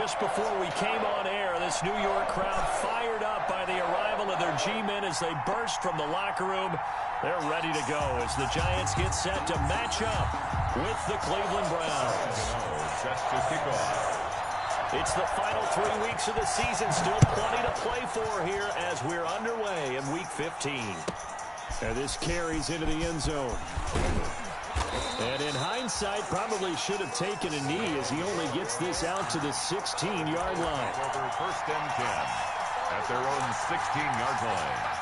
just before we came on air, this New York crowd fired up by the arrival of their G-men as they burst from the locker room. They're ready to go as the Giants get set to match up with the Cleveland Browns. Set to kick off. It's the final 3 weeks of the season. Still plenty to play for here as we're underway in Week 15. And this carries into the end zone. And in hindsight, probably should have taken a knee as he only gets this out to the 16-yard line. Over 1st and 10 at their own 16-yard line.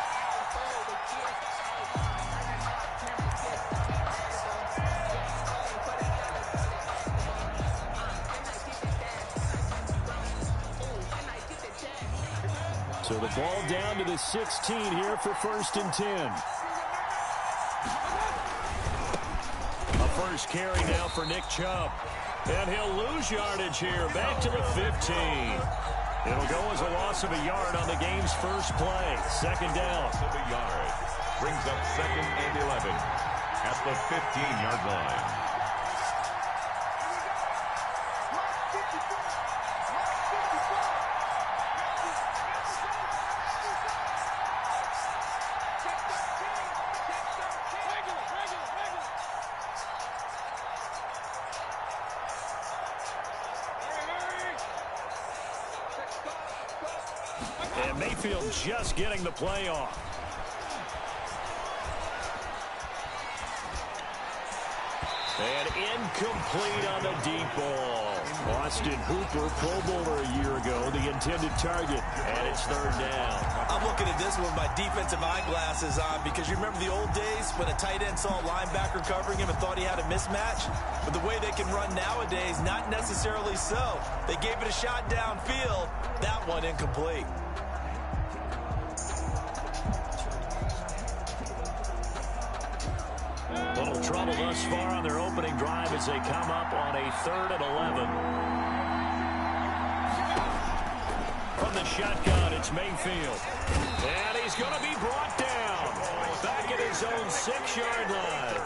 So the ball down to the 16 here for 1st and 10. A first carry now for Nick Chubb. And he'll lose yardage here. Back to the 15. It'll go as a loss of a yard on the game's first play. 2nd down. Loss of a yard. Brings up 2nd and 11 at the 15-yard line. And Mayfield just getting the play off. And incomplete on the deep ball. Austin Hooper, Pro Bowler a year ago, the intended target. And it's 3rd down. I'm looking at this with my defensive eyeglasses on because you remember the old days when a tight end saw a linebacker covering him and thought he had a mismatch? But the way they can run nowadays, not necessarily so. They gave it a shot downfield. That one incomplete. Little trouble thus far on their opening drive as they come up on a 3rd and 11. From the shotgun, it's Mayfield. And he's going to be brought down. Back at his own 6-yard line.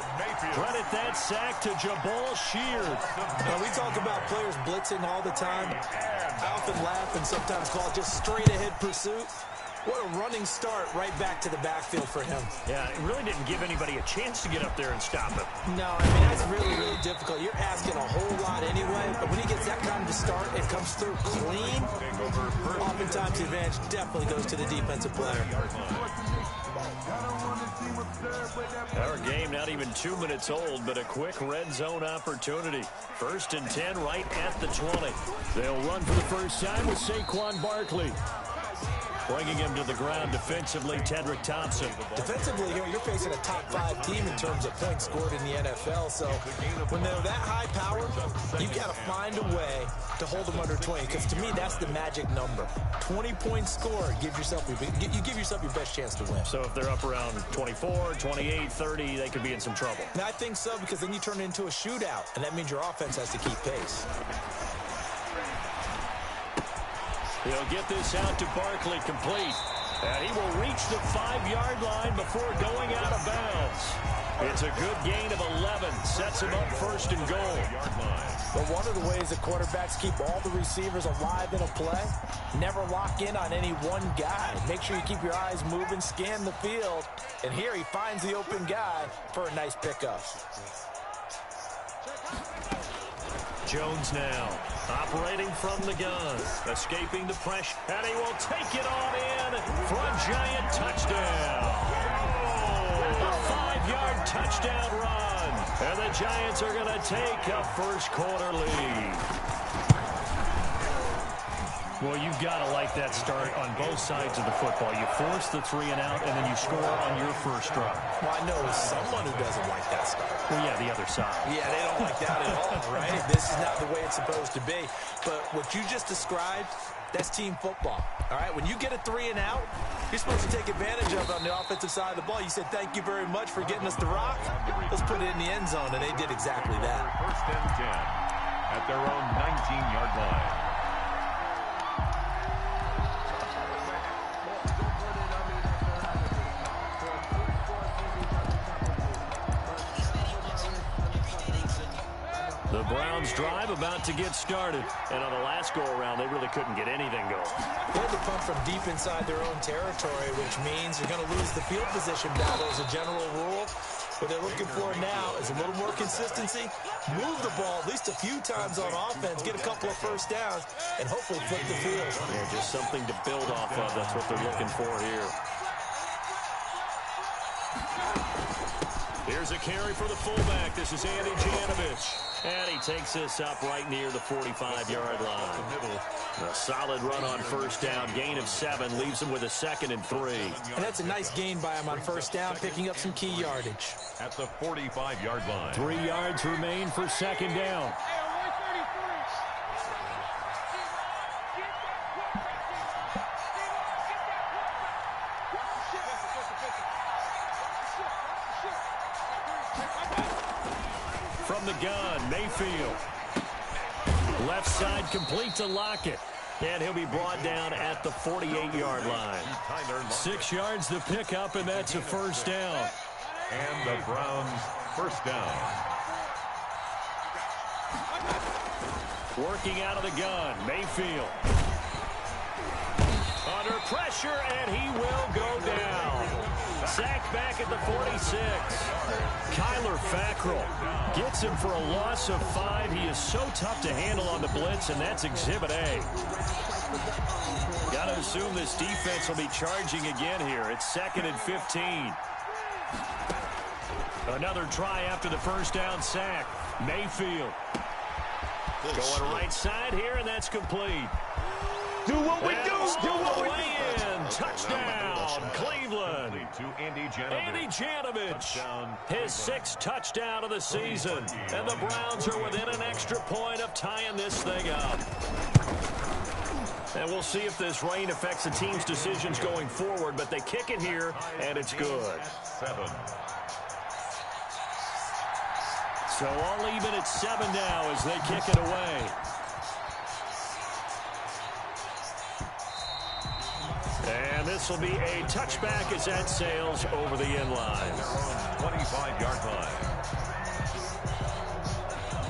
Credit that sack to Jabal Sheard. Now, we talk about players blitzing all the time. I often laugh and sometimes call it just straight-ahead pursuit. What a running start right back to the backfield for him. Yeah, it really didn't give anybody a chance to get up there and stop him. No, I mean, that's really, really difficult. You're asking a whole lot anyway, but when he gets that kind of start, it comes through clean. Oftentimes, the advantage definitely goes to the defensive player. Our game not even 2 minutes old, but a quick red zone opportunity. 1st and 10 right at the 20. They'll run for the first time with Saquon Barkley. Bringing him to the ground defensively, Tedrick Thompson. Defensively here, you're facing a top-5 team in terms of points scored in the NFL. So when they're that high power, you've got to find a way to hold them under 20. Because to me, that's the magic number. 20 points scored, you give yourself your best chance to win. So if they're up around 24, 28, 30, they could be in some trouble. And I think so, because then you turn it into a shootout, and that means your offense has to keep pace. He'll get this out to Barkley, complete. And he will reach the 5-yard line before going out of bounds. It's a good gain of 11. Sets him up 1st and goal. Well, one of the ways that quarterbacks keep all the receivers alive in a play, never lock in on any one guy. Make sure you keep your eyes moving, scan the field. And here he finds the open guy for a nice pickup. Jones now, operating from the gun, escaping the pressure, and he will take it on in for a giant touchdown. A 5-yard touchdown run, and the Giants are going to take a first-quarter lead. Well, you've got to like that start on both sides of the football. You force the 3 and out, and then you score on your first drive. Well, I know someone who doesn't like that start. Well, yeah, the other side. Yeah, they don't like that at all, right? This is not the way it's supposed to be. But what you just described, that's team football, all right? When you get a 3 and out, you're supposed to take advantage of it on the offensive side of the ball. You said, thank you very much for getting us the rock. Let's put it in the end zone, and they did exactly that. 1st and 10 at their own 19-yard line. The Browns drive about to get started. And on the last go-around, they really couldn't get anything going. They had to punt from deep inside their own territory, which means you're going to lose the field position battle as a general rule. What they're looking for now is a little more consistency, move the ball at least a few times on offense, get a couple of first downs, and hopefully flip the field. Yeah, just something to build off of. That's what they're looking for here. Here's a carry for the fullback. This is Andy Janovich. And he takes this up right near the 45-yard line. A solid run on first down. Gain of 7 leaves him with a 2nd and 3. And that's a nice gain by him on first down, picking up some key yardage. At the 45-yard line. 3 yards remain for 2nd down. From the gun, Mayfield. Left side complete to Lockett. And he'll be brought down at the 48-yard line. 6 yards to pick up, and that's a first down. And the Browns first down. Working out of the gun, Mayfield. Under pressure, and he will go down. Sacked back at the 46. Kyler Fackrell gets him for a loss of 5. He is so tough to handle on the blitz, and that's Exhibit A. Got to assume this defense will be charging again here. It's 2nd and 15. Another try after the first down sack. Mayfield going right side here, and that's complete. Do what we do. Do what we do. Touchdown, Cleveland. To Andy Janovich. Andy Janovich, his 6th touchdown of the season. And the Browns are within an extra point of tying this thing up. And we'll see if this rain affects the team's decisions going forward, but they kick it here, and it's good. 7. So all even at 7 now as they kick it away. And this will be a touchback as that sails over the end line. 25-yard line.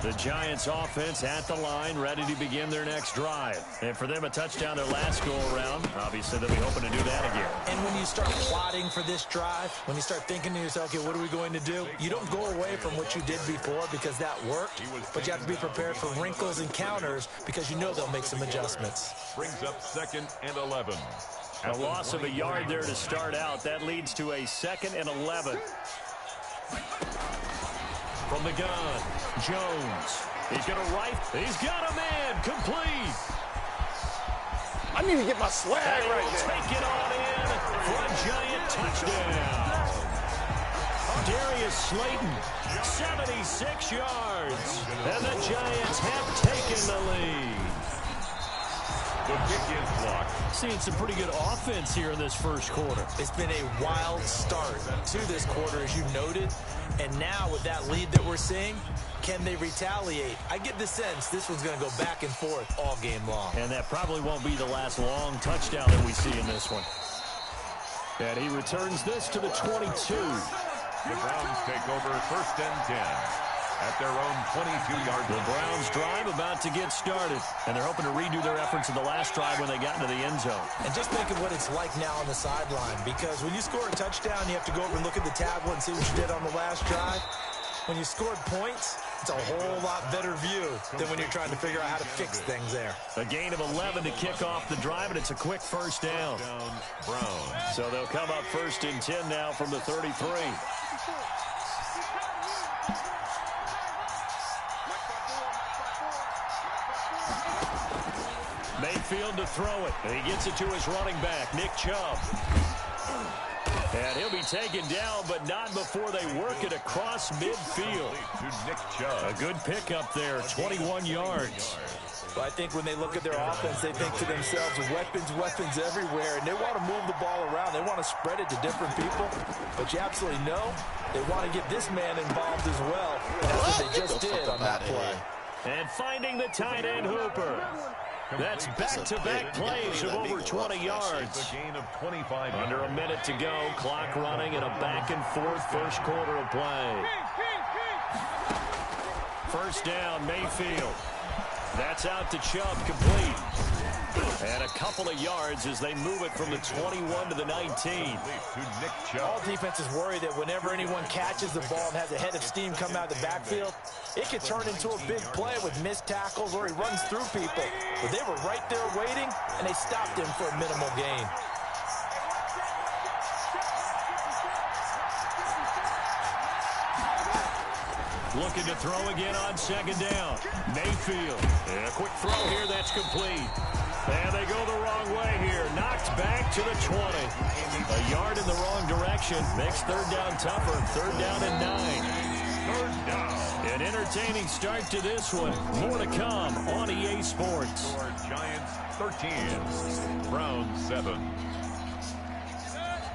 The Giants offense at the line, ready to begin their next drive. And for them, a touchdown their last go-around. Obviously, they'll be hoping to do that again. And when you start plotting for this drive, when you start thinking to yourself, okay, what are we going to do? You don't go away from what you did before because that worked, but you have to be prepared for wrinkles and counters because you know they'll make some adjustments. Brings up 2nd and 11. A loss of a yard there to start out. That leads to a 2nd and 11. From the gun, Jones. He's going to right. He's got a man. Complete. I need to get my swag right there. Take it on in for a Giant touchdown. Darius Slayton, 76 yards. And the Giants have taken the lead. The kick is blocked. Seeing some pretty good offense here in this first quarter. It's been a wild start to this quarter, as you noted. And now with that lead that we're seeing, can they retaliate? I get the sense this one's going to go back and forth all game long. And that probably won't be the last long touchdown that we see in this one. And he returns this to the 22. The Browns take over 1st and 10. At their own 22-yard line. The Browns drive about to get started, and they're hoping to redo their efforts in the last drive when they got into the end zone. And just think of what it's like now on the sideline, because when you score a touchdown, you have to go over and look at the tablet and see what you did on the last drive. When you scored points, it's a whole lot better view than when you're trying to figure out how to fix things there. A gain of 11 to kick off the drive, and it's a quick first down. Browns. So they'll come up 1st and 10 now from the 33. Mayfield to throw it. And he gets it to his running back, Nick Chubb. And he'll be taken down, but not before they work it across midfield. To Nick Chubb. A good pickup there, 21 yards. Well, I think when they look at their offense, they think to themselves, weapons everywhere, and they want to move the ball around. They want to spread it to different people. But you absolutely know they want to get this man involved as well. And that's what they just did on that play. And finding the tight end Hooper. That's back-to-back plays of over 20 yards. A gain of 25 Under a minute to go, clock running in a back-and-forth first quarter of play. first down, Mayfield. That's out to Chubb, complete. And a couple of yards as they move it from the 21 to the 19. All defenses worry that whenever anyone catches the ball and has a head of steam come out of the backfield, it could turn into a big play with missed tackles or he runs through people. But they were right there waiting, and they stopped him for a minimal gain. Looking to throw again on second down. Mayfield. And a quick throw here that's complete. And they go the wrong way here. Knocked back to the 20. A yard in the wrong direction. Makes third down tougher. Third down and 9. Third down. An entertaining start to this one. More to come on EA Sports. Giants 13. Browns 7.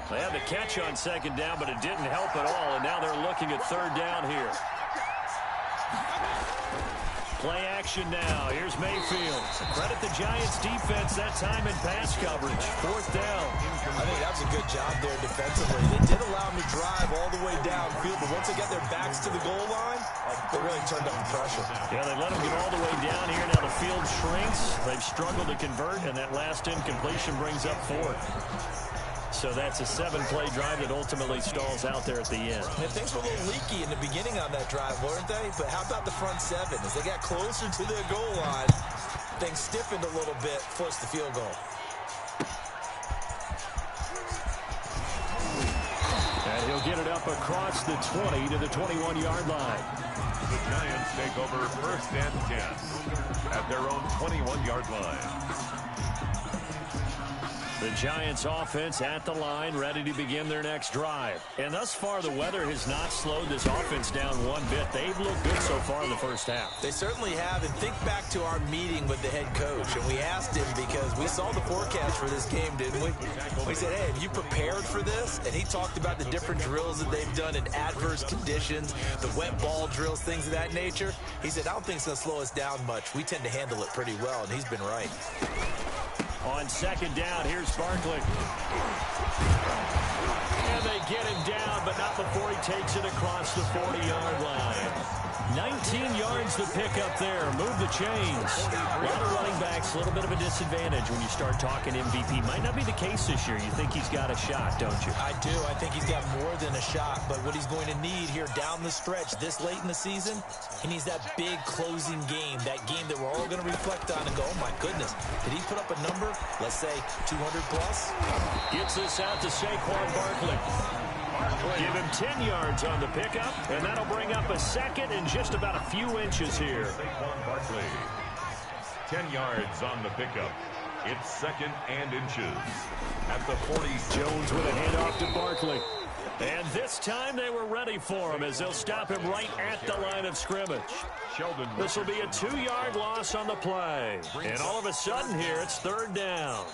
They had the catch on second down, but it didn't help at all. And now they're looking at third down here. Play action now. Here's Mayfield. Credit the Giants defense that time in pass coverage. Fourth down. I think that was a good job there defensively. They did allow them to drive all the way downfield, but once they got their backs to the goal line, they really turned up the pressure. Yeah, they let them get all the way down here. Now the field shrinks. They've struggled to convert, and that last incompletion brings up fourth. So that's a 7-play drive that ultimately stalls out there at the end. And things were a little leaky in the beginning on that drive, weren't they? But how about the front seven? As they got closer to their goal line, things stiffened a little bit, forced the field goal. And he'll get it up across the 20 to the 21-yard line. The Giants take over first and 10 at their own 21-yard line. The Giants offense at the line, ready to begin their next drive. And thus far, the weather has not slowed this offense down one bit. They've looked good so far in the first half. They certainly have. And think back to our meeting with the head coach. And we asked him because we saw the forecast for this game, didn't we? We said, hey, have you prepared for this? And he talked about the different drills that they've done in adverse conditions, the wet ball drills, things of that nature. He said, I don't think it's going to slow us down much. We tend to handle it pretty well, and he's been right. On second down, here's Barkley. And they get him down, but not before he takes it across the 40-yard line. 19 yards to pick up there. Move the chains. A lot of running backs, a little bit of a disadvantage when you start talking MVP. Might not be the case this year. You think he's got a shot, don't you? I do. I think he's got more than a shot. But what he's going to need here down the stretch this late in the season, he needs that big closing game, that game that we're all going to reflect on and go, oh, my goodness, did he put up a number, let's say 200-plus? Gets this out to Saquon Barkley. Give him 10 yards on the pickup, and that'll bring up a second and just about a few inches here. Saquon Barkley, 10 yards on the pickup. It's second and inches at the 40. Jones with a handoff to Barkley. And this time they were ready for him as they'll stop him right at the line of scrimmage. This will be a 2-yard loss on the play. And all of a sudden here, it's third down.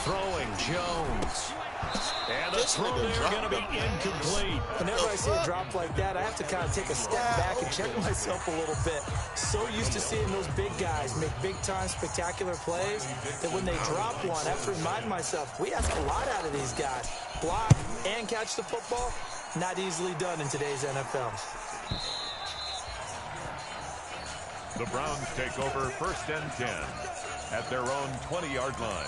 Throwing Jones. And the throw there going to be incomplete. Whenever I see a drop like that, I have to kind of take a step back and check myself a little bit. So used to seeing those big guys make big-time spectacular plays that when they drop one, I have to remind myself, we ask a lot out of these guys. Block and catch the football, not easily done in today's NFL. The Browns take over first and 10 at their own 20-yard line.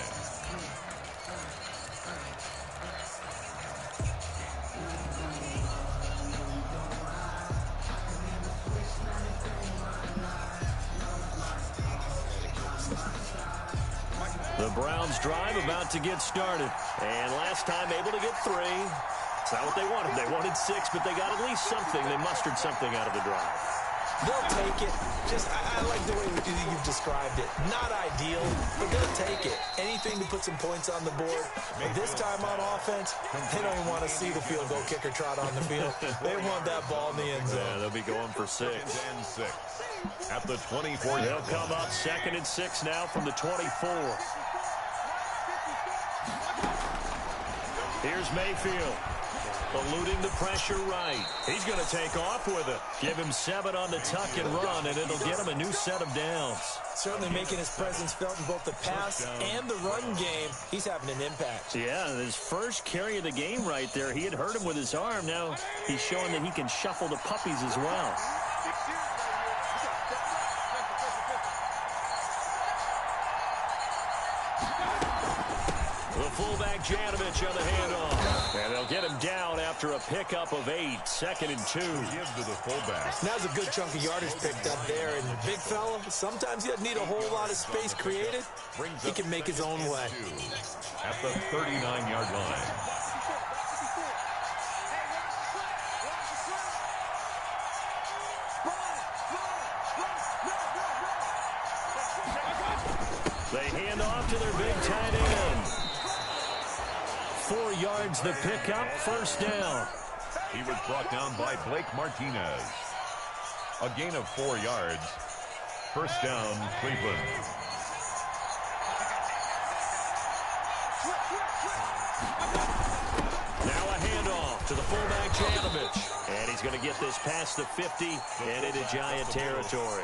The Browns drive about to get started. And last time able to get 3. It's not what they wanted. They wanted 6, but they got at least something. They mustered something out of the drive. They'll take it. I like the way you've described it. Not ideal, but they'll take it. Anything to put some points on the board. But this time on offense, they don't even want to see the field goal kicker trot on the field. They want that ball in the end zone. Yeah, they'll be going for 6. And 6 at the 24. They'll come up second and 6 now from the 24. Here's Mayfield. Eluding the pressure right. He's going to take off with it. Give him 7 on the tuck and run, and it'll get him a new set of downs. Certainly making his presence felt in both the pass and the run game. He's having an impact. Yeah, his first carry of the game right there. He had hurt him with his arm. Now he's showing that he can shuffle the puppies as well. The fullback Janovich on the handoff. And they'll get him down after a pickup of 8. 2nd and 2. Give to the fullback. Now's a good chunk of yardage picked up there. And the big fella, sometimes he doesn't need a whole lot of space created. He can make his own way. At the 39-yard line. They hand off to their big tight end. 4 yards the pickup, 1st down. He was brought down by Blake Martinez. A gain of 4 yards. 1st down, Cleveland. Now a handoff to the fullback Janovich. And he's going to get this past the 50 and into Giant territory.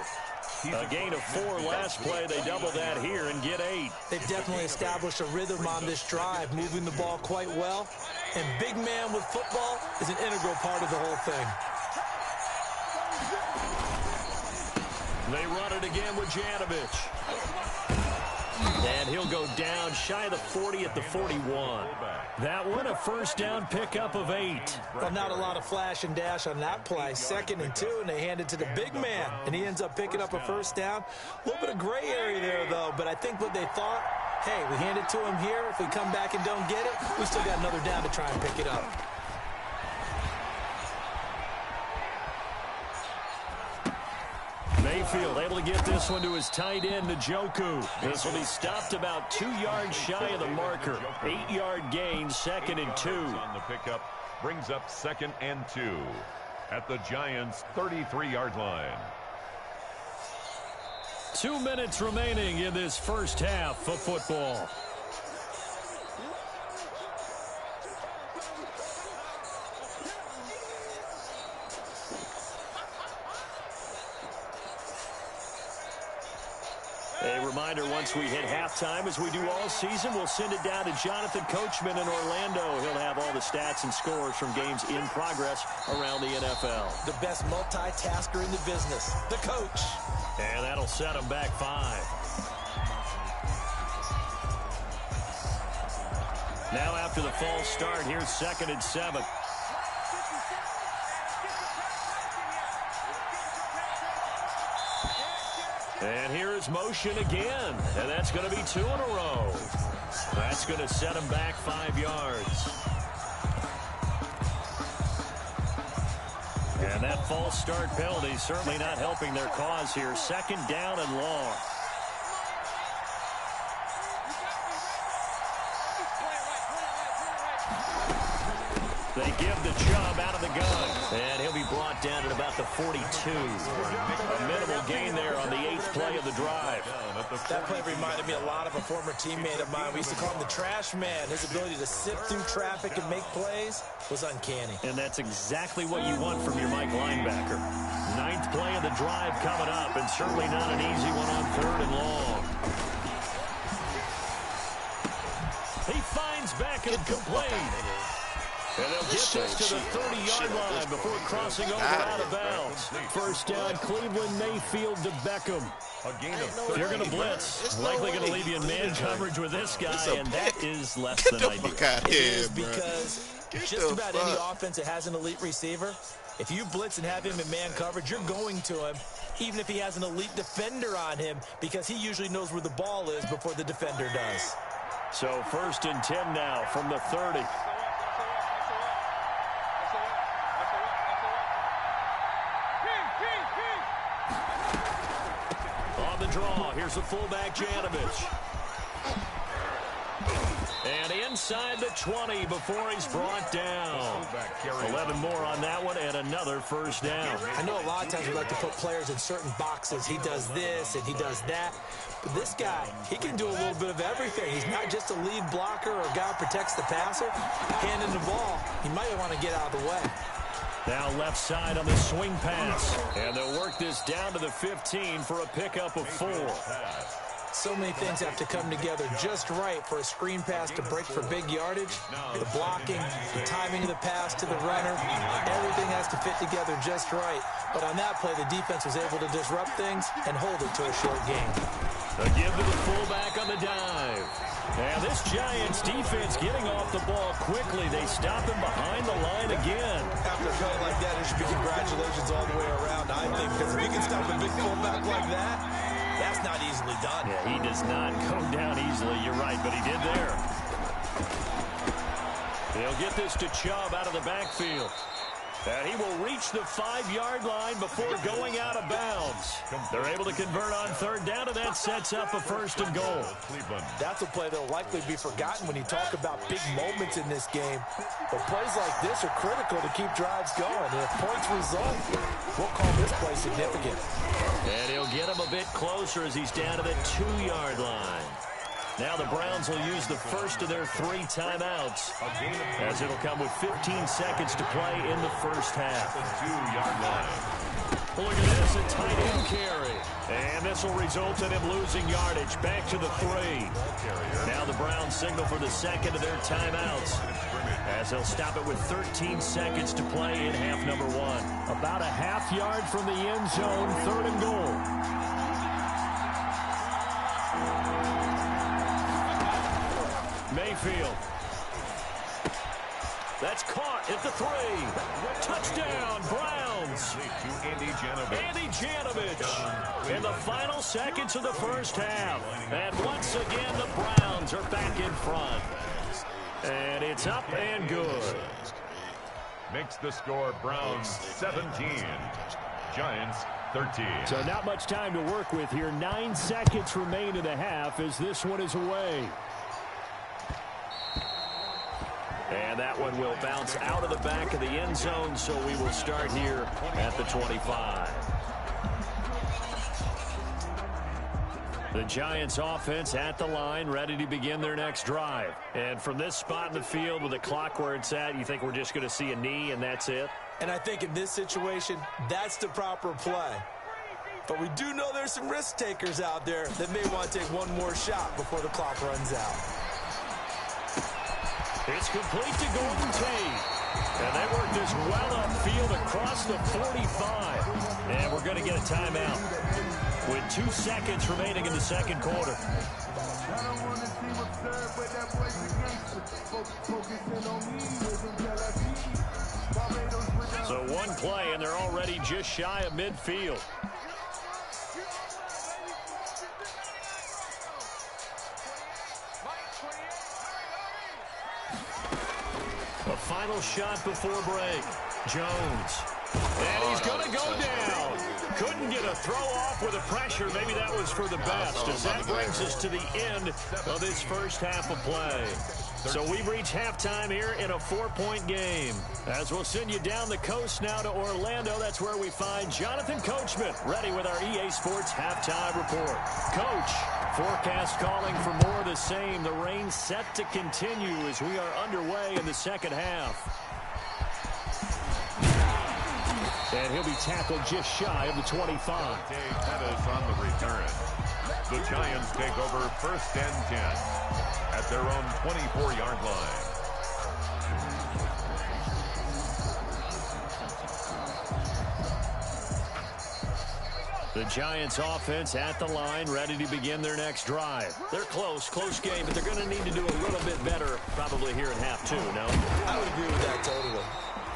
A gain of 4 last play. They double that here and get 8. They've definitely established a rhythm on this drive, moving the ball quite well. And big man with football is an integral part of the whole thing. They run it again with Janovich. And he'll go down shy of the 40 at the 41. That one a 1st down pickup of 8. Well, not a lot of flash and dash on that play. 2nd and 2, and they hand it to the big man. And he ends up picking up a 1st down. A little bit of gray area there, though. But I think what they thought, hey, we hand it to him here. If we come back and don't get it, we still got another down to try and pick it up. Mayfield able to get this one to his tight end, Njoku. This will be stopped about 2 yards shy of the marker. 8-yard gain, 2nd and 2. On the pickup brings up 2nd and 2 at the Giants' 33-yard line. 2 minutes remaining in this first half of football. A reminder, once we hit halftime, as we do all season, we'll send it down to Jonathan Coachman in Orlando. He'll have all the stats and scores from games in progress around the NFL. The best multitasker in the business, the coach. And that'll set him back 5. Now after the false start, here's 2nd and 7. And here is motion again. And that's going to be 2 in a row. That's going to set him back 5 yards. And that false start penalty certainly not helping their cause here. 2nd down and long. They give the job out of the gun. And he'll be brought down at about the 42. A minimal gain there on the 8th play of the drive. That play reminded me a lot of a former teammate of mine. We used to call him the trash man. His ability to sift through traffic and make plays was uncanny. And that's exactly what you want from your Mike linebacker. 9th play of the drive coming up, and certainly not an easy one on 3rd and long. He finds Beckham complete. And they'll get this to the 30-yard line before crossing over out of bounds. 1st down, Cleveland, Mayfield to Beckham. A gain of 30. If you're going to blitz, likely going to leave you in man coverage with this guy, and that is less than ideal. It is because just about any offense that has an elite receiver, if you blitz and have him in man coverage, you're going to him, even if he has an elite defender on him, because he usually knows where the ball is before the defender does. So 1st and 10 now from the 30. On the draw, here's the fullback, Janovich. And inside the 20 before he's brought down. 11 more on that one and another first down. I know a lot of times we like to put players in certain boxes. He does this and he does that. But this guy, he can do a little bit of everything. He's not just a lead blocker or a guy who protects the passer. Handing the ball, he might want to get out of the way. Now left side on the swing pass. And they'll work this down to the 15 for a pickup of 4. So many things have to come together just right for a screen pass to break for big yardage. The blocking, the timing of the pass to the runner, everything has to fit together just right. But on that play, the defense was able to disrupt things and hold it to a short gain. A give to the fullback on the dive. And this Giants defense getting off the ball quickly. They stop him behind the line again. After a play like that, there should be congratulations all the way around, I think, because if you can stop a big fullback like that, that's not easily done. Yeah, he does not go down easily. You're right, but he did there. They'll get this to Chubb out of the backfield. And he will reach the 5-yard line before going out of bounds. They're able to convert on third down, and that sets up a first and goal. That's a play that will likely be forgotten when you talk about big moments in this game. But plays like this are critical to keep drives going. And if points result, we'll call this play significant. And he'll get him a bit closer as he's down to the 2-yard line. Now the Browns will use the first of their 3 timeouts, as it'll come with 15 seconds to play in the first half. 2-yard line. Look at this, a tight end carry. And this will result in him losing yardage. Back to the 3. Now the Browns signal for the second of their timeouts, as they'll stop it with 13 seconds to play in half number 1. About a half yard from the end zone, 3rd and goal. Mayfield. That's caught at the 3. Touchdown, Browns. Andy Janovich. In the final seconds of the first half. And once again, the Browns are back in front. And it's up and good. Makes the score Browns 17. Giants 13. So not much time to work with here. 9 seconds remain in the half as this one is away. And that one will bounce out of the back of the end zone, so we will start here at the 25. The Giants offense at the line, ready to begin their next drive. And from this spot in the field with the clock where it's at, you think we're just going to see a knee and that's it? And I think in this situation, that's the proper play. But we do know there's some risk takers out there that may want to take one more shot before the clock runs out. It's complete to Golden Tate. And they work this well upfield across the 45. And we're going to get a timeout with 2 seconds remaining in the second quarter. So one play, and they're already just shy of midfield. A final shot before break. Jones. And he's going to go down. Couldn't get a throw off with the pressure. Maybe that was for the best, as that brings us to the end of this first half of play. So we've reached halftime here in a 4-point game. As we'll send you down the coast now to Orlando, that's where we find Jonathan Coachman, ready with our EA Sports halftime report. Coach, forecast calling for more of the same. The rain set to continue as we are underway in the second half. And he'll be tackled just shy of the 25. Pettis on the return. The Giants take over 1st and 10 at their own 24-yard line. The Giants offense at the line, ready to begin their next drive. They're close game, but they're going to need to do a little bit better probably here in half 2, no? I would agree with that totally.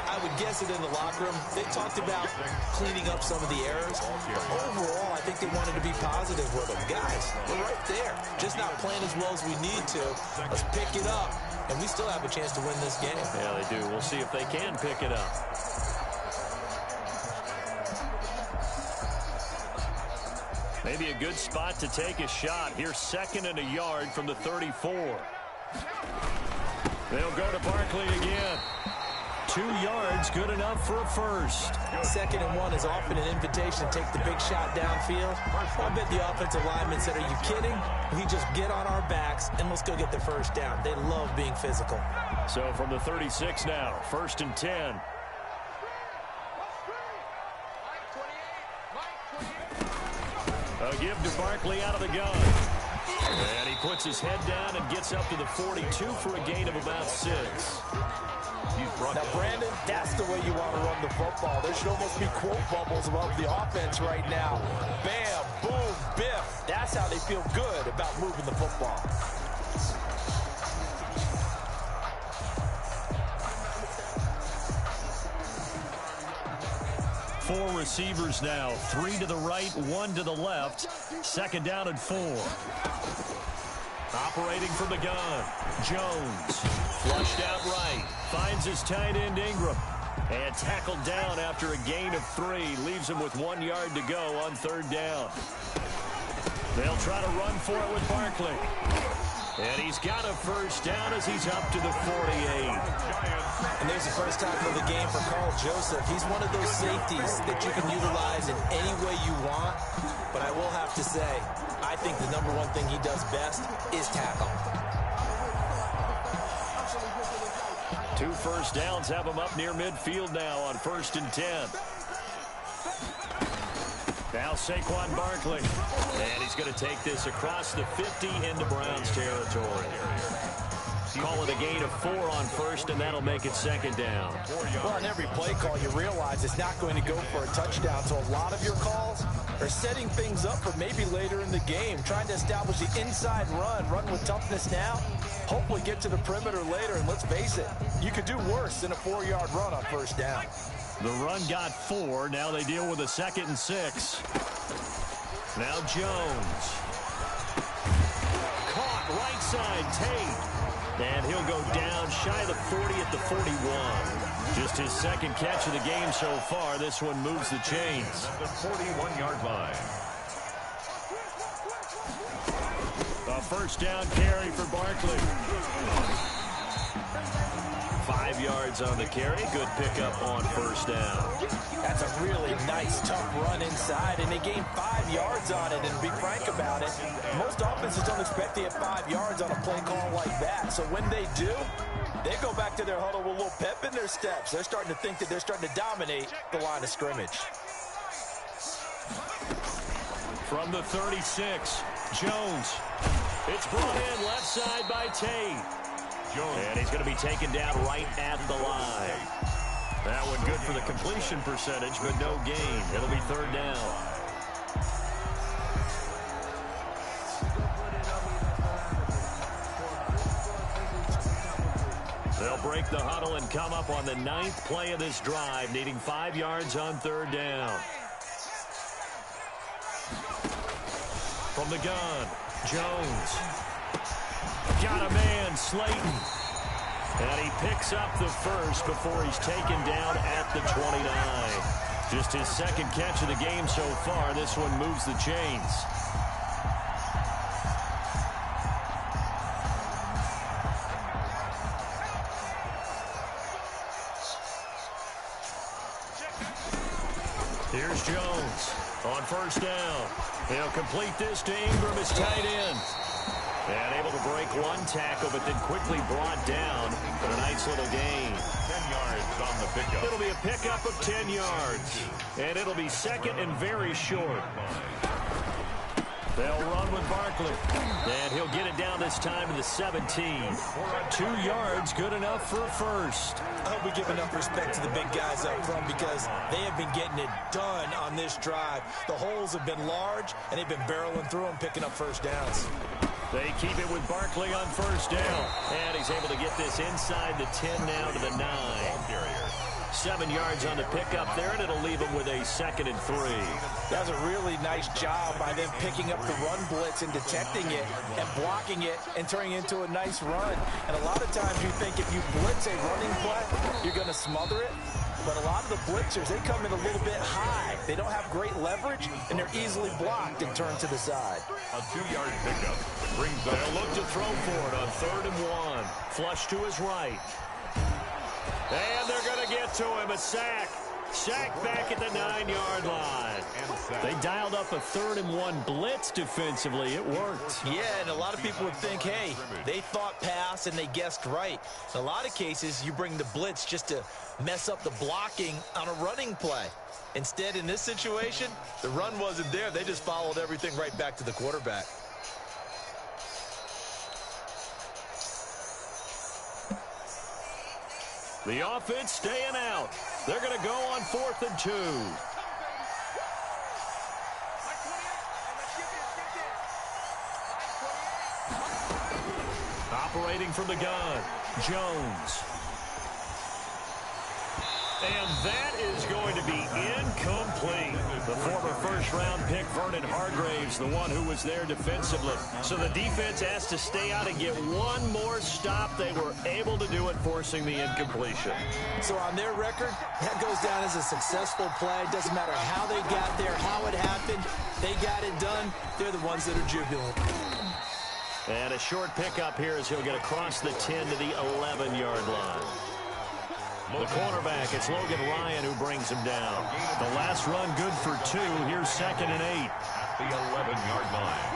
I would guess it in the locker room. They talked about cleaning up some of the errors. But overall, I think they wanted to be positive with them. Guys, we're right there. Just not playing as well as we need to. Let's pick it up. And we still have a chance to win this game. Yeah, they do. We'll see if they can pick it up. Maybe a good spot to take a shot. Here's 2nd and a yard from the 34. They'll go to Barkley again. 2 yards, good enough for a first. 2nd and 1 is often an invitation to take the big shot downfield. I bet the offensive lineman said, are you kidding? We just get on our backs and let's go get the first down. They love being physical. So from the 36 now, 1st and 10. A give to Barkley out of the gun. And he puts his head down and gets up to the 42 for a gain of about 6. Now, Brandon, that's the way you want to run the football. There should almost be quote bubbles above the offense right now. Bam, boom, biff. That's how they feel good about moving the football. Four receivers now. 3 to the right, 1 to the left. 2nd down and 4. Operating from the gun. Jones. Flushed out right. Finds his tight end Ingram. And tackled down after a gain of 3. Leaves him with 1 yard to go on 3rd down. They'll try to run for it with Barkley. And he's got a first down as he's up to the 48. And there's the first tackle of the game for Carl Joseph. He's one of those safeties that you can utilize in any way you want. But I will have to say, I think the number one thing he does best is tackle. 2 first downs have him up near midfield now on 1st and 10. Now Saquon Barkley. And he's going to take this across the 50 into Browns territory. Call it a gain of 4 on 1st, and that'll make it 2nd down. Well, on every play call, you realize it's not going to go for a touchdown. So a lot of your calls are setting things up for maybe later in the game, trying to establish the inside run with toughness now, hopefully get to the perimeter later. And let's face it, you could do worse than a 4-yard run on 1st down. The run got 4. Now they deal with a 2nd and 6. Now Jones. Caught right side, Tate. And he'll go down shy of the 40 at the 41. Just his 2nd catch of the game so far. This one moves the chains. The 41-yard line. A first down carry for Barkley. 5 yards on the carry. Good pickup on 1st down. That's a really nice, tough run inside, and they gained 5 yards on it. And to be frank about it, most offenses don't expect to get 5 yards on a play call like that. So when they do, they go back to their huddle with a little pep in their steps. They're starting to think that they're starting to dominate the line of scrimmage. From the 36, Jones. It's brought in left side by Tate. And he's going to be taken down right at the line. That one good for the completion percentage, but no gain. It'll be 3rd down. They'll break the huddle and come up on the 9th play of this drive, needing 5 yards on 3rd down. From the gun, Jones. Got a man, Slayton. And he picks up the first before he's taken down at the 29. Just his 2nd catch of the game so far. This one moves the chains. Here's Jones on 1st down. He'll complete this to Ingram, his tight end. And able to break 1 tackle, but then quickly brought down for a nice little gain. 10 yards on the pickup. It'll be a pickup of 10 yards. And it'll be 2nd and very short. They'll run with Barkley. And he'll get it down this time to the 17. 2 yards, good enough for a first. I hope we give enough respect to the big guys up front because they have been getting it done on this drive. The holes have been large, and they've been barreling through them, picking up first downs. They keep it with Barkley on 1st down. And he's able to get this inside the 10 now to the 9. 7 yards on the pickup there, and it'll leave him with a 2nd and 3. That was a really nice job by them picking up the run blitz and detecting it and blocking it and turning it into a nice run. And a lot of times you think if you blitz a running play, you're going to smother it. But a lot of the blitzers, they come in a little bit high. They don't have great leverage, and they're easily blocked and turned to the side. A 2-yard pickup brings up. They'll look to throw for it on 3rd and 1. Flush to his right. And they're going to get to him. A sack. Sack back at the 9-yard line. They dialed up a 3rd and 1 blitz defensively. It worked. Yeah, and a lot of people would think, hey, they thought pass and they guessed right. In a lot of cases, you bring the blitz just to mess up the blocking on a running play. Instead, in this situation, the run wasn't there. They just followed everything right back to the quarterback. The offense staying out. They're going to go on 4th and 2. Operating from the gun, Jones. And that is going to be incomplete. The former first-round pick, Vernon Hargraves, the one who was there defensively. So the defense asked to stay out and get one more stop. They were able to do it, forcing the incompletion. So on their record, that goes down as a successful play. Doesn't matter how they got there, how it happened. They got it done. They're the ones that are jubilant. And a short pickup here as he'll get across the 10 to the 11-yard line. The cornerback, it's Logan Ryan who brings him down. The last run good for 2. Here's 2nd and 8. At the 11-yard line.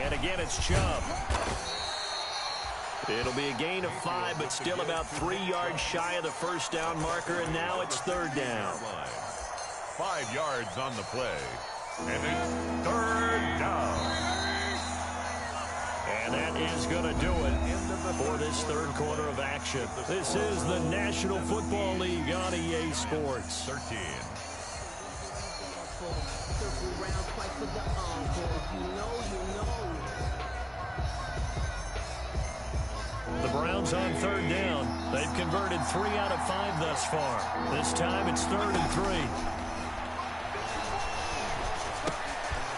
And again, it's Chubb. It'll be a gain of 5, but still about 3 yards shy of the first down marker, and now it's 3rd down. 5 yards on the play. And it's 3rd down. And that is going to do it for this 3rd quarter of action. This is the National Football League on EA Sports. 13. The Browns on 3rd down. They've converted 3 out of 5 thus far. This time it's 3rd and 3.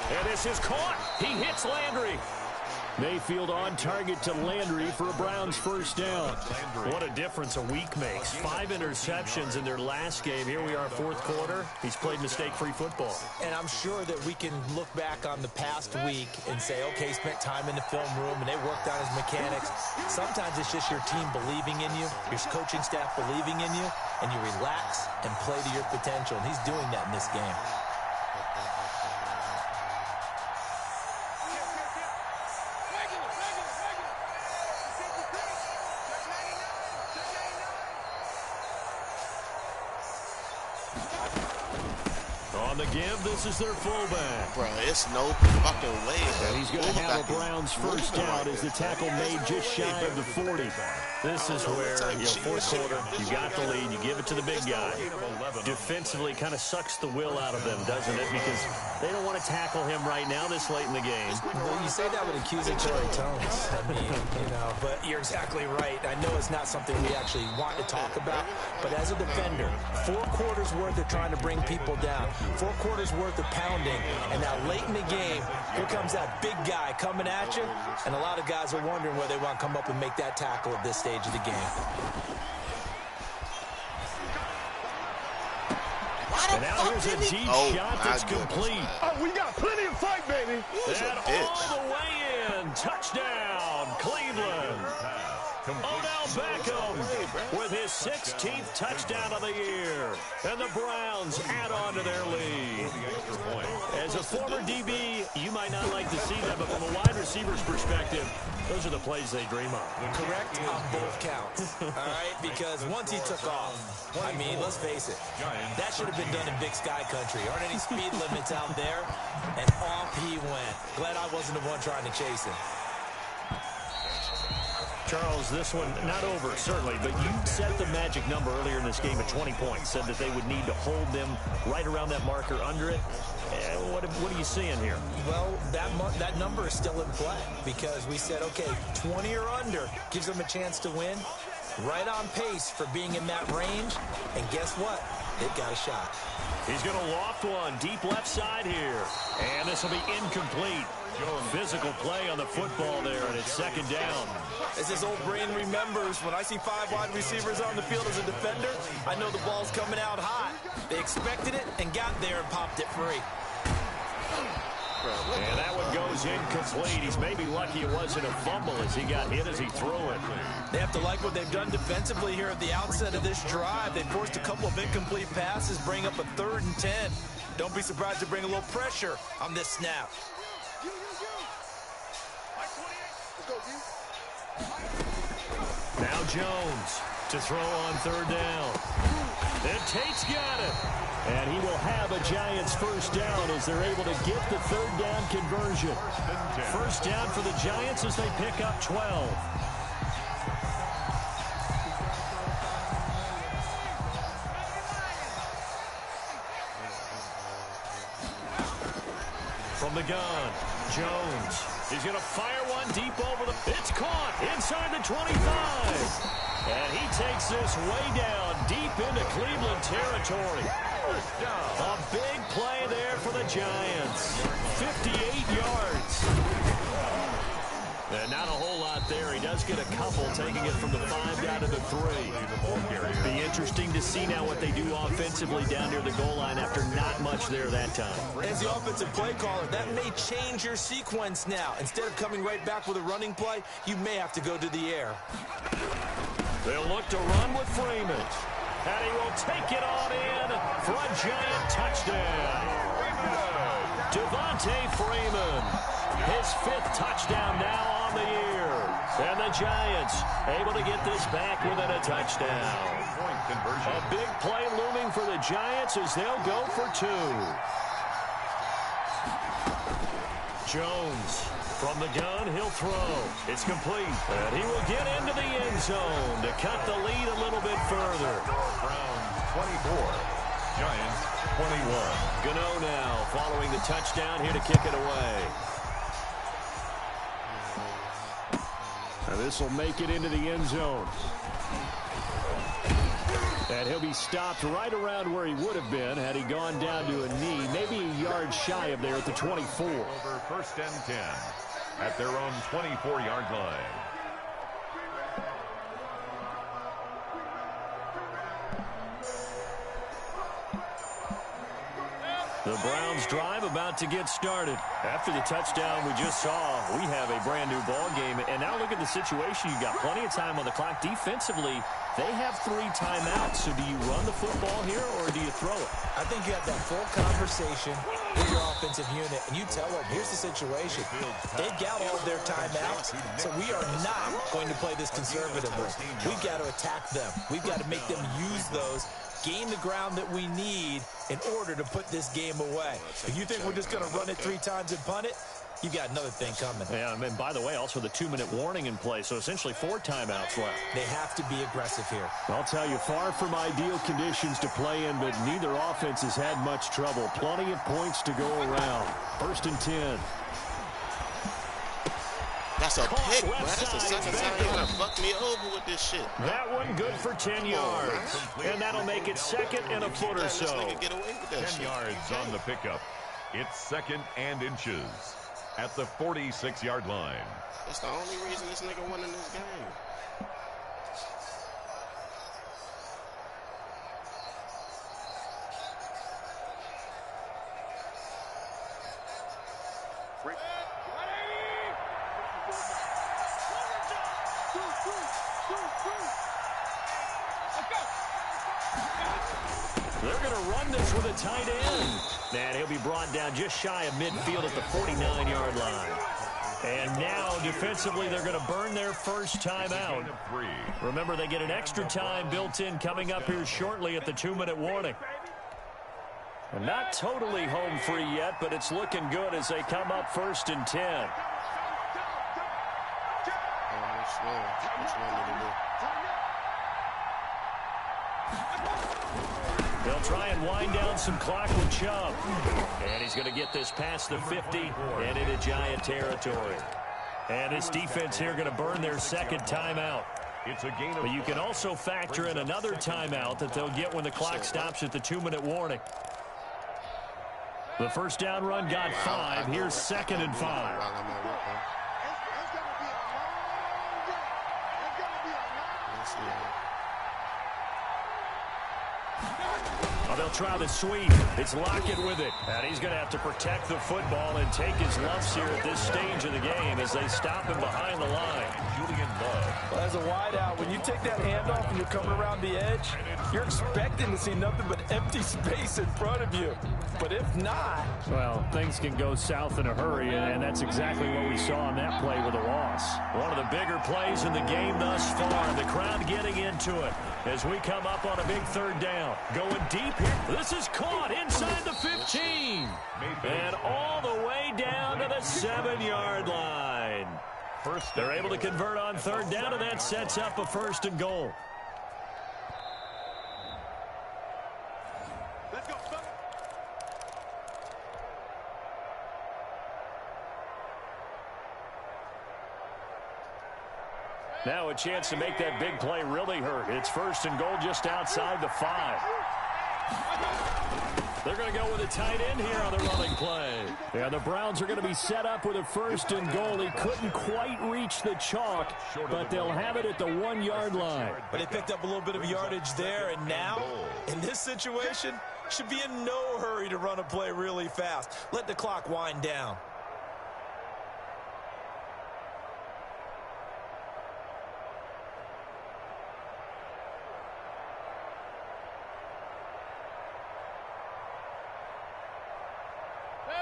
And this is caught. He hits Landry. Mayfield on target to Landry for a Browns first down. What a difference a week makes. 5 interceptions in their last game. Here we are, 4th quarter. He's played mistake-free football. And I'm sure that we can look back on the past week and say, okay, spent time in the film room and they worked on his mechanics. Sometimes it's just your team believing in you, your coaching staff believing in you, and you relax and play to your potential. And he's doing that in this game. On the give, this is their fullback. Bro, it's no fucking way. And he's going to have a Browns first down as the tackle made just shy of the 40. This is where, 4th quarter, you got the lead, you give it to the big guy. Defensively, kind of sucks the will out of them, doesn't it? Because they don't want to tackle him right now this late in the game. Well, you say that with accusatory tones. I mean, but you're exactly right. I know it's not something we actually want to talk about, but as a defender, 4 quarters worth of trying to bring people down, 4 quarters worth of pounding, and now late in the game, here comes that big guy coming at you, and a lot of guys are wondering whether they want to come up and make that tackle at this stage of the game. And now here's a deep shot that's complete. Oh, we got plenty of fight, baby. And all the way in. Touchdown, Cleveland. Odell Beckham with his 16th touchdown of the year. And the Browns add on to their lead. As a former DB, you might not like to see that, but from a wide receiver's perspective, those are the plays they dream of. Correct on both counts. All right, because once he took off, I mean, let's face it, that should have been done in Big Sky Country. Aren't any speed limits out there? And off he went. Glad I wasn't the one trying to chase him. Charles, this one not over, certainly, but you set the magic number earlier in this game at 20 points, said that they would need to hold them right around that marker under it. What are you seeing here? Well, that number is still in play because we said, okay, 20 or under gives them a chance to win. Right on pace for being in that range, and guess what? They've got a shot. He's going to loft one deep left side here. And this will be incomplete. Physical play on the football there, and it's second down. As his old brain remembers, when I see 5 wide receivers on the field as a defender, I know the ball's coming out hot. They expected it and got there and popped it free. And that one goes incomplete. He's maybe lucky it wasn't a fumble as he got hit as he threw it. They have to like what they've done defensively here at the outset of this drive. They forced a couple of incomplete passes, bring up a 3rd and 10. Don't be surprised to bring a little pressure on this snap. Now Jones to throw on 3rd down. And Tate's got it. And he will have a Giants first down as they're able to get the 3rd down conversion. First down for the Giants as they pick up 12. From the gun, Jones. He's going to fire one deep over the... It's caught inside the 25. And he takes this way down deep into Cleveland territory. A big play there for the Giants. 58 yards. And not a whole lot there. He does get a couple, taking it from the 5 down to the 3. Be interesting to see now what they do offensively down near the goal line after not much there that time. As the offensive play caller, that may change your sequence now. Instead of coming right back with a running play, you may have to go to the air. They'll look to run with Freeman. And he will take it on in for a Giant touchdown. Devontae Freeman, his 5th touchdown now on the year. And the Giants able to get this back within a touchdown. A big play looming for the Giants as they'll go for 2. Jones. From the gun, he'll throw. It's complete. And he will get into the end zone to cut the lead a little bit further. Browns 24, Giants 21. Gano now following the touchdown here to kick it away. And this will make it into the end zone. And he'll be stopped right around where he would have been had he gone down to a knee, maybe a yard shy of there at the 24. Over 1st and 10 at their own 24-yard line. The Browns drive about to get started. After the touchdown we just saw, we have a brand new ball game. And now look at the situation. You've got plenty of time on the clock. Defensively, they have 3 timeouts. So do you run the football here or do you throw it? I think you have that full conversation with your offensive unit, and you tell them, here's the situation. They've got all of their timeouts, so we are not going to play this conservatively. We've got to attack them. We've got to make them use those, gain the ground that we need in order to put this game away. If you think we're just going to run it 3 times and punt it, you got another thing coming. Yeah, and by the way, also the 2-minute warning in play, so essentially 4 timeouts left. They have to be aggressive here. I'll tell you, far from ideal conditions to play in, but neither offense has had much trouble. Plenty of points to go around. 1st and 10. That's a pick, bro. That's the second time you're going to fuck me over with this shit. That one good for 10 yards. And that'll make it 2nd and a foot or so. 10 yards on the pickup. It's 2nd and inches at the 46-yard line. That's the only reason this nigga won in this game. They're going to run this with a tight end. And he'll be brought down just shy of midfield at the 49-yard line. And now, defensively, they're going to burn their first timeout. Remember, they get an extra time built in coming up here shortly at the 2-minute warning. And not totally home free yet, but it's looking good as they come up 1st and 10. They'll try and wind down some clock with Chubb. And he's going to get this past the 50 and into Giant territory. And this defense here going to burn their 2nd timeout. But you can also factor in another timeout that they'll get when the clock stops at the 2-minute warning. The first down run got 5. Here's 2nd and 5. Oh, they'll try the sweep. It's Lockett with it. And he's going to have to protect the football and take his lumps here at this stage of the game as they stop him behind the line. Julian Love. Well, as a wideout, when you take that handoff and you're coming around the edge, you're expecting to see nothing but empty space in front of you. But if not... well, things can go south in a hurry, and that's exactly what we saw on that play with a loss. One of the bigger plays in the game thus far. The crowd getting into it as we come up on a big 3rd down. Going deep here. This is caught inside the 15. And all the way down to the 7-yard line. They're able to convert on 3rd down, and that sets up a 1st and goal. Let's go. Now a chance to make that big play really hurt. It's 1st and goal just outside the 5. They're going to go with a tight end here on the running play. Yeah, the Browns are going to be set up with a 1st and goal. He couldn't quite reach the chalk, but they'll have it at the 1-yard line. But they picked up a little bit of yardage there, and now, in this situation, should be in no hurry to run a play really fast. Let the clock wind down.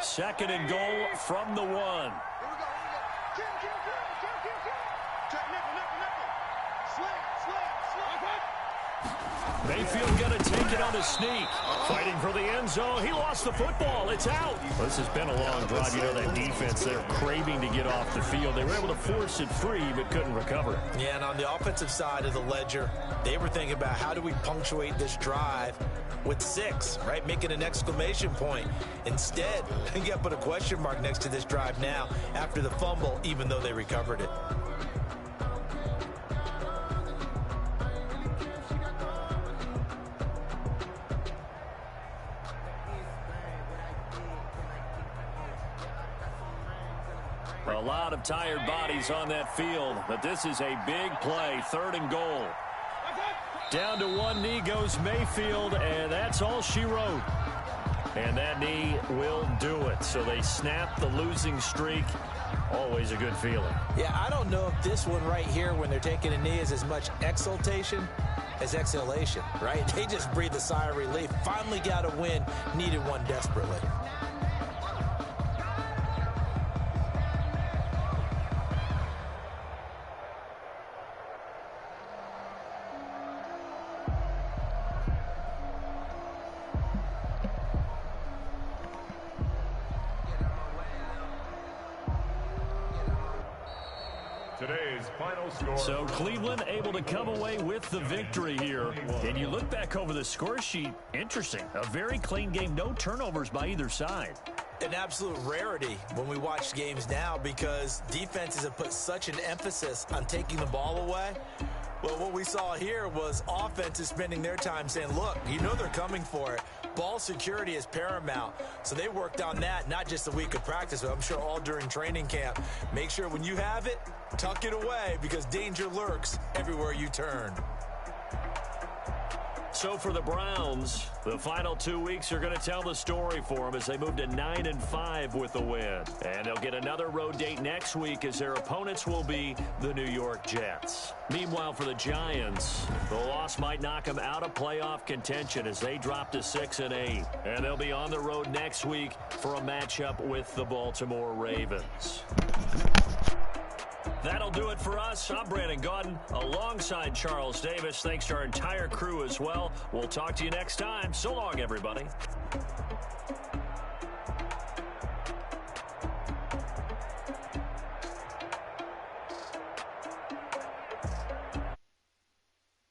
Second and goal from the 1. Here we go. Kill. Check nickel. Slant. Mayfield going to take it on a sneak. Fighting for the end zone. He lost the football. It's out. This has been a long drive. You know that defense, they're craving to get off the field. They were able to force it free, but couldn't recover. Yeah, and on the offensive side of the ledger, they were thinking about how do we punctuate this drive with 6, right? Making an exclamation point. Instead, you got to put a question mark next to this drive now after the fumble, even though they recovered it. A lot of tired bodies on that field, but this is a big play. 3rd and goal. Down to one knee goes Mayfield, and that's all she wrote. And that knee will do it. So they snap the losing streak. Always a good feeling. Yeah, I don't know if this one right here, when they're taking a knee, is as much exultation as exhalation, right? They just breathe a sigh of relief. Finally got a win, needed one desperately. Today's final score. So Cleveland able to come away with the victory here. And you look back over the score sheet, interesting. A very clean game, no turnovers by either side. An absolute rarity when we watch games now because defenses have put such an emphasis on taking the ball away. Well, what we saw here was offenses spending their time saying, look, you know they're coming for it. Ball security is paramount. So they worked on that, not just a week of practice, but I'm sure all during training camp. Make sure when you have it, tuck it away because danger lurks everywhere you turn. So for the Browns, the final 2 weeks are going to tell the story for them as they move to 9-5 with the win. And they'll get another road date next week as their opponents will be the New York Jets. Meanwhile, for the Giants, the loss might knock them out of playoff contention as they drop to 6-8. And they'll be on the road next week for a matchup with the Baltimore Ravens. That'll do it for us. I'm Brandon Gaudin alongside Charles Davis. Thanks to our entire crew as well. We'll talk to you next time. So long, everybody.